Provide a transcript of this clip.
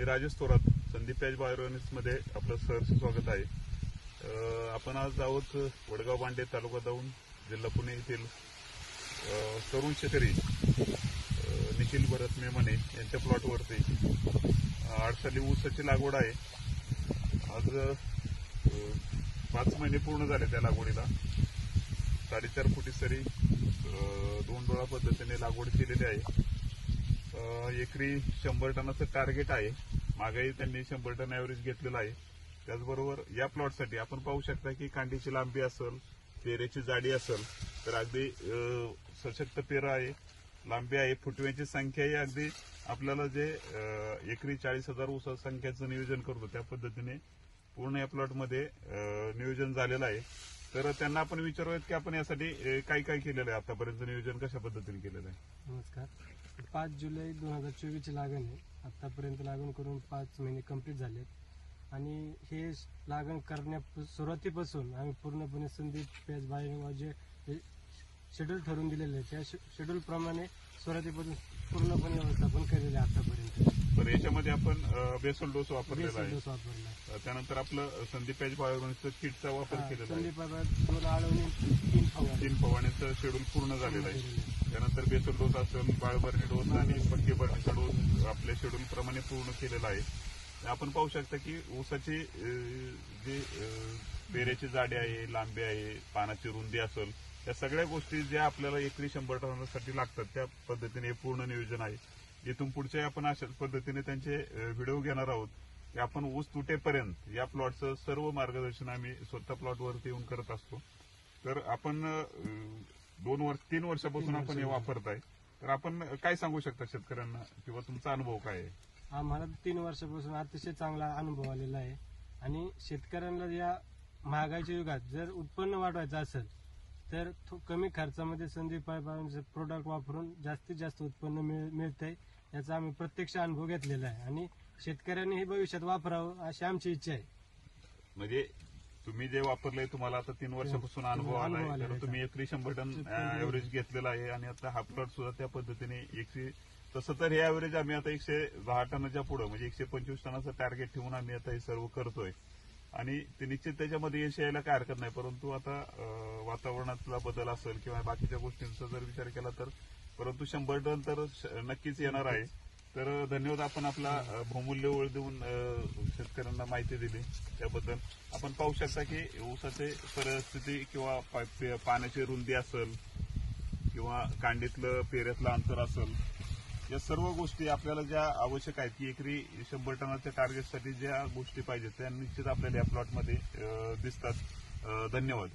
Rajesh Thorat, Sandeep patch बायोरेनिक्समध्ये आपलं सहर्ष स्वागत आहे। आपण आज आहोत वडगाव बांडे, तालुका दौंड, जिल्हा पुणे येथील तरुण शेतकरी निखिल भरत मेमने यांच्या प्लॉटवरती 8 साली ऊसाची लागवड आहे। आज 5 महिने पूर्ण झाले त्या लागवडीला। 4.5 फुटी सरी 2 डोळा पद्धतीने लागवड केलेली आहे। एकरी 100 टनाचं टार्गेट आहे। मागेही त्यांनी 100 टन ॲव्हरेज घेतलेला आहे। त्याचबरोबर या प्लॉटसाठी आपण पाहू शकता की कांडीची लांबी असेल, पेरेची जाडी असेल तर अगदी सशक्त पेरा आहे, लांबी आहे, फुटव्यांची संख्याही अगदी आपल्याला जे एकरी 40,000 ऊसा संख्येचं नियोजन करतो त्या पद्धतीने पूर्ण या प्लॉटमध्ये नियोजन झालेलं आहे। तर त्यांना आपण विचारूयात की आपण यासाठी काय काय केलेलं आहे, आतापर्यंत नियोजन कशा पद्धतीने केलेलं आहे। नमस्कार। 5 जुलै 2024 ची लागण आहे। आतापर्यंत लागण करून 5 महिने कंप्लीट झालेत आणि हे लागण करण्या सुरुवातीपासून आम्ही पूर्णपणे संदीप पॅच बायोरेनिक्स जे शेड्यूल ठरवून दिलेले आहे त्या शेड्यूल प्रमाणे सुरुवातीपासून पूर्णपणे व्यवस्थापन केलेले आहे आतापर्यंत। तर याच्यामध्ये आपण बेसल डोस वापरलेला आहे, डोस वापरला। त्यानंतर आपलं संदीप पॅच बायोरेनिक्सचं किटचा वापर केलेला आहे। संदीप 2 आळवणी 3 फवारणीचं शेड्यूल पूर्ण झालेलं आहे। त्यानंतर बेसल डोस असेल, बाळभरणी डोस आणि पक्की भरणीचा डोस आपल्या शेड्यूल प्रमाणे पूर्ण केलेला आहे। आपण पाहू शकता की ऊसाची जी पेरेची जाडी आहे, लांबी आहे, पानाची रुंदी असेल, या सगळ्या गोष्टी ज्या आपल्याला एकरी 100 टनासाठी लागतात त्या पद्धतीने पूर्ण नियोजन आहे। इथून पुढचे आपण अशाच पद्धतीने त्यांचे व्हिडिओ घेणार आहोत की आपण ऊस तुटेपर्यंत या प्लॉटचं सर्व मार्गदर्शन आम्ही स्वतः प्लॉटवरती येऊन करत असतो। तर आपण 3 वर्षापासून आपण हे वापरताय, तर आपण काय सांगू शकता शेतकऱ्यांना किंवा तुमचा अनुभव काय आहे? आम्हाला 3 वर्षापासून अतिशय चांगला अनुभव आलेला आहे आणि शेतकऱ्यांना या महागाईच्या युगात जर उत्पन्न वाढवायचं असेल तर कमी खर्चामध्ये संदीप पॅच बायोरेनिक्सचे प्रोडक्ट वापरून जास्तीत जास्त उत्पन्न मिळतंय, याचा आम्ही प्रत्यक्ष अनुभव घेतलेला आहे आणि शेतकऱ्यांनी हे भविष्यात वापरावं अशी आमची इच्छा आहे। म्हणजे तुम्ही जे वापरलंय तुम्हाला आता 3 वर्षापासून अनुभव आलाय, तर तुम्ही एकरी 100 टन ॲव्हरेज घेतलेला आहे आणि आता हा प्लॉट सुद्धा त्या पद्धतीने तसं तर हे ॲव्हरेज आम्ही आता 110 टनाच्या पुढे म्हणजे 125 टनाचं टार्गेट ठेवून आम्ही आता हे सर्व करतोय आणि ते निश्चित त्याच्यामध्ये यश यायला काय हरकत नाही। परंतु आता वातावरणातला बदल असेल किंवा बाकीच्या गोष्टींचा जर विचार केला तर परंतु 100 टन तर नक्कीच येणार आहे। तर धन्यवाद, आपण आपला बहुमूल्य वेळ देऊन शेतकऱ्यांना माहिती दिली त्याबद्दल। आपण पाहू शकता की ऊसाची परिस्थिती किंवा पाण्याची रुंदी असेल किंवा कांडीतलं पेऱ्यातलं अंतर असेल, या सर्व गोष्टी आपल्याला ज्या आवश्यक आहेत की एकरी 100 टनाच्या टार्गेटसाठी ज्या गोष्टी पाहिजेत त्या निश्चित आपल्याला या प्लॉटमध्ये दिसतात। धन्यवाद।